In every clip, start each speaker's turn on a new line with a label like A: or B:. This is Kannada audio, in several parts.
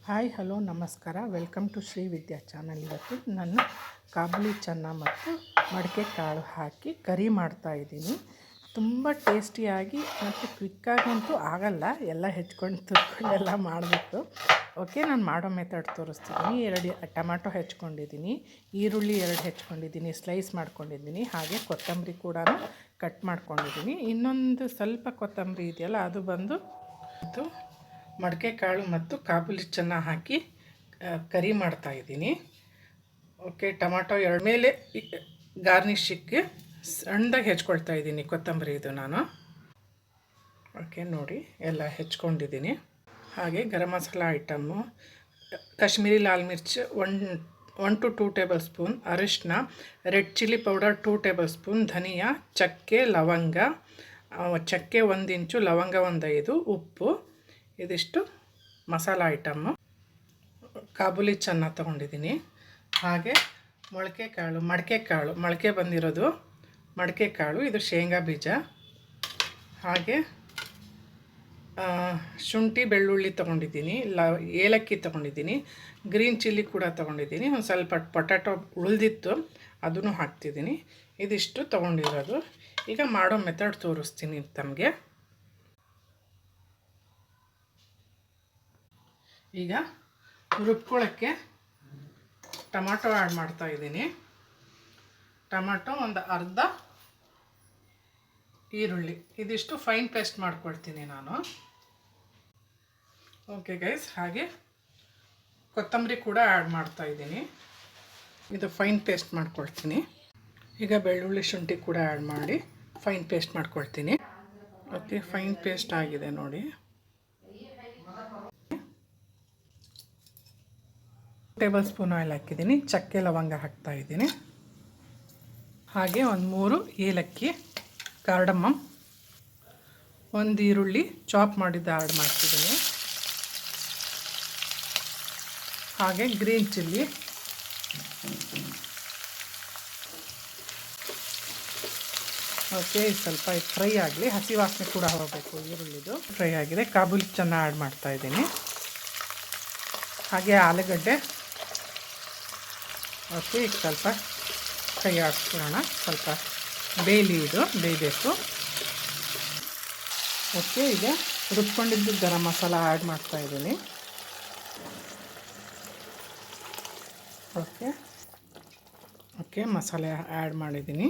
A: ಹಾಯ್ ಹಲೋ ನಮಸ್ಕಾರ, welcome to Shri Vidya channel. ಇವತ್ತು ನಾನು ಕಾಬೂಲಿ ಚೆನ್ನ ಮತ್ತು ಮಡಿಕೆ ಕಾಳು ಹಾಕಿ ಕರಿ ಮಾಡ್ತಾಯಿದ್ದೀನಿ. ತುಂಬ ಟೇಸ್ಟಿಯಾಗಿ ಮತ್ತು ಕ್ವಿಕ್ಕಾಗಂತೂ ಆಗಲ್ಲ, ಎಲ್ಲ ಹೆಚ್ಕೊಂಡು ತುರ್ಕೊಂಡೆಲ್ಲ ಮಾಡಬೇಕು. ಓಕೆ, ನಾನು ಮಾಡೋ ಮೆಥಡ್ ತೋರಿಸ್ತಿದ್ದೀನಿ. 2 ಟೊಮ್ಯಾಟೊ ಹೆಚ್ಕೊಂಡಿದ್ದೀನಿ, ಈರುಳ್ಳಿ 2 ಹೆಚ್ಕೊಂಡಿದ್ದೀನಿ, ಸ್ಲೈಸ್ ಮಾಡ್ಕೊಂಡಿದ್ದೀನಿ. ಹಾಗೆ ಕೊತ್ತಂಬರಿ ಕೂಡ ಕಟ್ ಮಾಡ್ಕೊಂಡಿದ್ದೀನಿ. ಇನ್ನೊಂದು ಸ್ವಲ್ಪ ಕೊತ್ತಂಬರಿ ಇದೆಯಲ್ಲ, ಅದು ಬಂದು ಮಡಿಕೆ ಕಾಳು ಮತ್ತು ಕಾಬೂಲಿ ಚೆನ್ನ ಹಾಕಿ ಕರಿ ಮಾಡ್ತಾಯಿದ್ದೀನಿ. ಓಕೆ, ಟೊಮಾಟೊ 2 ಮೇಲೆ ಗಾರ್ನಿಷಿಗೆ ಸಣ್ಣದಾಗಿ ಹೆಚ್ಕೊಳ್ತಾ ಇದ್ದೀನಿ ಕೊತ್ತಂಬರಿ ಇದು ನಾನು. ಓಕೆ ನೋಡಿ, ಎಲ್ಲ ಹೆಚ್ಕೊಂಡಿದ್ದೀನಿ. ಹಾಗೆ garam masala item, Kashmiri lal mirch 1 to 2 tablespoon, ಅರಿಶಿನ, red chilli powder 2 tablespoon, ಧನಿಯಾ, ಚಕ್ಕೆ, ಲವಂಗ, ಚಕ್ಕೆ 1 ಇಂಚು, ಲವಂಗ 5, ಉಪ್ಪು, ಇದಿಷ್ಟು ಮಸಾಲ ಐಟಮ್ಮು. ಕಾಬೂಲಿ ಚೆನ್ನ ತೊಗೊಂಡಿದ್ದೀನಿ. ಹಾಗೆ ಮೊಳಕೆ ಬಂದಿರೋದು ಮಡಿಕೆ ಕಾಳು, ಇದು ಶೇಂಗಾ ಬೀಜ. ಹಾಗೆ ಶುಂಠಿ ಬೆಳ್ಳುಳ್ಳಿ ತೊಗೊಂಡಿದ್ದೀನಿ, ಏಲಕ್ಕಿ ತೊಗೊಂಡಿದ್ದೀನಿ, ಗ್ರೀನ್ ಚಿಲ್ಲಿ ಕೂಡ ತೊಗೊಂಡಿದ್ದೀನಿ. ಒಂದು ಸ್ವಲ್ಪ ಪೊಟ್ಯಾಟೊ ಉಳಿದಿತ್ತು, ಅದನ್ನು ಹಾಕ್ತಿದ್ದೀನಿ. ಇದಿಷ್ಟು ತೊಗೊಂಡಿರೋದು. ಈಗ ಮಾಡೋ ಮೆಥಡ್ ತೋರಿಸ್ತೀನಿ ತಮಗೆ. ಈಗ ರುಬ್ಕೊಳ್ಳೋಕ್ಕೆ ಟೊಮಾಟೊ ಆ್ಯಡ್ ಮಾಡ್ತಾಯಿದ್ದೀನಿ. ಟೊಮಾಟೊ ಒಂದು ಅರ್ಧ, ಈರುಳ್ಳಿ, ಇದಿಷ್ಟು ಫೈನ್ ಪೇಸ್ಟ್ ಮಾಡ್ಕೊಳ್ತೀನಿ ನಾನು. ಓಕೆ ಗೈಸ್, ಹಾಗೆ ಕೊತ್ತಂಬರಿ ಕೂಡ ಆ್ಯಡ್ ಮಾಡ್ತಾಯಿದ್ದೀನಿ. ಇದು ಫೈನ್ ಪೇಸ್ಟ್ ಮಾಡ್ಕೊಳ್ತೀನಿ. ಈಗ ಬೆಳ್ಳುಳ್ಳಿ ಶುಂಠಿ ಕೂಡ ಆ್ಯಡ್ ಮಾಡಿ ಫೈನ್ ಪೇಸ್ಟ್ ಮಾಡ್ಕೊಳ್ತೀನಿ. ಓಕೆ, ಫೈನ್ ಪೇಸ್ಟ್ ಆಗಿದೆ ನೋಡಿ. ಟೇಬಲ್ ಸ್ಪೂನ್ ಆಯಿಲ್ ಹಾಕಿದ್ದೀನಿ, ಚಕ್ಕೆ ಲವಂಗ ಹಾಕ್ತಾಯಿದ್ದೀನಿ. ಹಾಗೆ ಒಂದು 3 ಏಲಕ್ಕಿ, ಕಾರ್ಡಮಮ್, 1 ಈರುಳ್ಳಿ ಚಾಪ್ ಮಾಡಿದ್ದು ಆ್ಯಡ್ ಮಾಡ್ತಿದ್ದೀನಿ. ಹಾಗೆ ಗ್ರೀನ್ ಚಿಲ್ಲಿ, ಓಕೆ, ಸ್ವಲ್ಪ ಫ್ರೈ ಆಗಲಿ, ಹಸಿ ವಾಸನೆ ಕೂಡ ಹೋಗಬೇಕು. ಈರುಳ್ಳಿದು ಫ್ರೈ ಆಗಿದೆ. ಕಾಬೂಲಿ ಚೆನ್ನ ಆ್ಯಡ್ ಮಾಡ್ತಾಯಿದ್ದೀನಿ. ಹಾಗೆ ಆಲೂಗಡ್ಡೆ. ಓಕೆ, ಈಗ ಸ್ವಲ್ಪ ಕೈ ಆಡಿಸ್ಕೊಳ್ಳೋಣ, ಸ್ವಲ್ಪ ಬೇಯಬೇಕು. ಓಕೆ, ಈಗ ರುಬ್ಕೊಂಡಿದ್ದು ಗರಂ ಮಸಾಲ ಆ್ಯಡ್ ಮಾಡ್ತಾಯಿದ್ದೀನಿ. ಓಕೆ, ಮಸಾಲೆ ಆ್ಯಡ್ ಮಾಡಿದ್ದೀನಿ.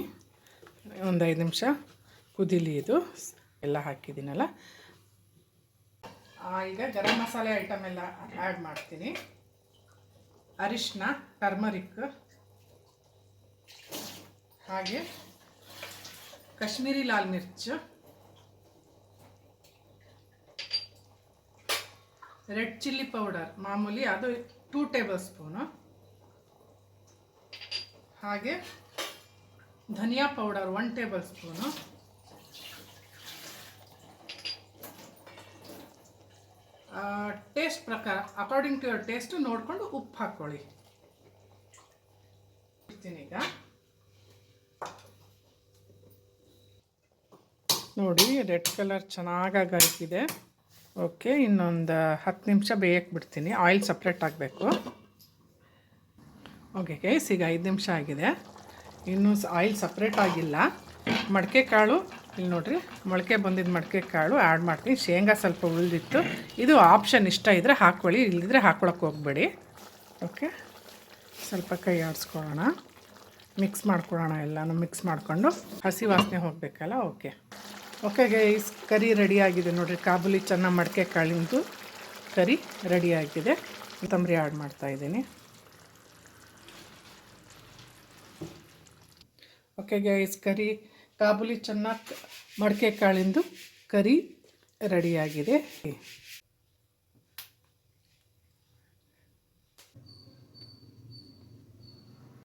A: ಒಂದು 5 ನಿಮಿಷ ಕುದೀಲಿ. ಇದು ಎಲ್ಲ ಹಾಕಿದ್ದೀನಲ್ಲ. ಈಗ ಗರಂ ಮಸಾಲೆ ಐಟಮ್ ಎಲ್ಲ ಆ್ಯಡ್ ಮಾಡ್ತೀನಿ. ಅರಿಶಿನ, ಟರ್ಮರಿಕ್, ಹಾಗೆ Kashmiri lal mirch, red chilli powder ಮಾಮೂಲಿ, ಅದು 2 ಟೇಬಲ್ ಸ್ಪೂನು. ಹಾಗೆ ಧನಿಯಾ ಪೌಡರ್ 1 ಟೇಬಲ್ ಸ್ಪೂನು. ಟೇಸ್ಟ್ ಪ್ರಕಾರ, ಅಕಾರ್ಡಿಂಗ್ ಟು ಯುವರ್ ಟೇಸ್ಟ್ ನೋಡಿಕೊಂಡು ಉಪ್ಪು ಹಾಕ್ಕೊಳ್ಳಿ. ಈಗ ನೋಡಿ, ರೆಡ್ ಕಲರ್ ಚೆನ್ನಾಗಾಗಿದೆ. ಓಕೆ, ಇನ್ನೊಂದು 10 ನಿಮಿಷ ಬೇಯಕ್ಕೆ ಬಿಡ್ತೀನಿ. ಆಯಿಲ್ ಸಪ್ರೇಟ್ ಆಗಬೇಕು. ಓಕೆ ಗೈಸ್, ಈಗ 5 ನಿಮಿಷ ಆಗಿದೆ. ಇನ್ನೂ ಆಯಿಲ್ ಸಪ್ರೇಟ್ ಆಗಿಲ್ಲ. ಮಡಿಕೆ ಕಾಳು ಇಲ್ಲಿ ನೋಡಿರಿ, ಮೊಳಕೆ ಬಂದಿದ್ದು ಮಡಿಕೆ ಕಾಳು ಆ್ಯಡ್ ಮಾಡ್ತೀನಿ. ಶೇಂಗಾ ಸ್ವಲ್ಪ ಉಳಿದಿತ್ತು, ಇದು ಆಪ್ಷನ್, ಇಷ್ಟ ಇದ್ದರೆ ಹಾಕ್ಕೊಳ್ಳಿ, ಇಲ್ಲದಿದ್ದರೆ ಹಾಕ್ಕೊಳಕ್ಕೆ ಹೋಗಬೇಡಿ. ಓಕೆ, ಸ್ವಲ್ಪ ಕೈ ಆಡಿಸ್ಕೊಳ್ಳೋಣ, ಮಿಕ್ಸ್ ಮಾಡ್ಕೊಳ್ಳೋಣ. ಎಲ್ಲನೂ ಮಿಕ್ಸ್ ಮಾಡಿಕೊಂಡು ಹಸಿ ವಾಸನೆ ಹೋಗಬೇಕಲ್ಲ. ಓಕೆ ಗೈಸ್, ಕರಿ ರೆಡಿಯಾಗಿದೆ ನೋಡಿರಿ. ಕಾಬೂಲಿ ಚೆನ್ನ ಮಡಿಕೆ ಕಾಳಿಂದು ಕರಿ ರೆಡಿಯಾಗಿದೆ. ಕೊತ್ತಂಬರಿ ಆ್ಯಡ್ ಮಾಡ್ತಾಯಿದ್ದೀನಿ. ಓಕೆ ಗೈಸ್, ಕಾಬೂಲಿ ಚೆನ್ನ ಮಡಿಕೆ ಕಾಳಿಂದು ಕರಿ ರೆಡಿಯಾಗಿದೆ.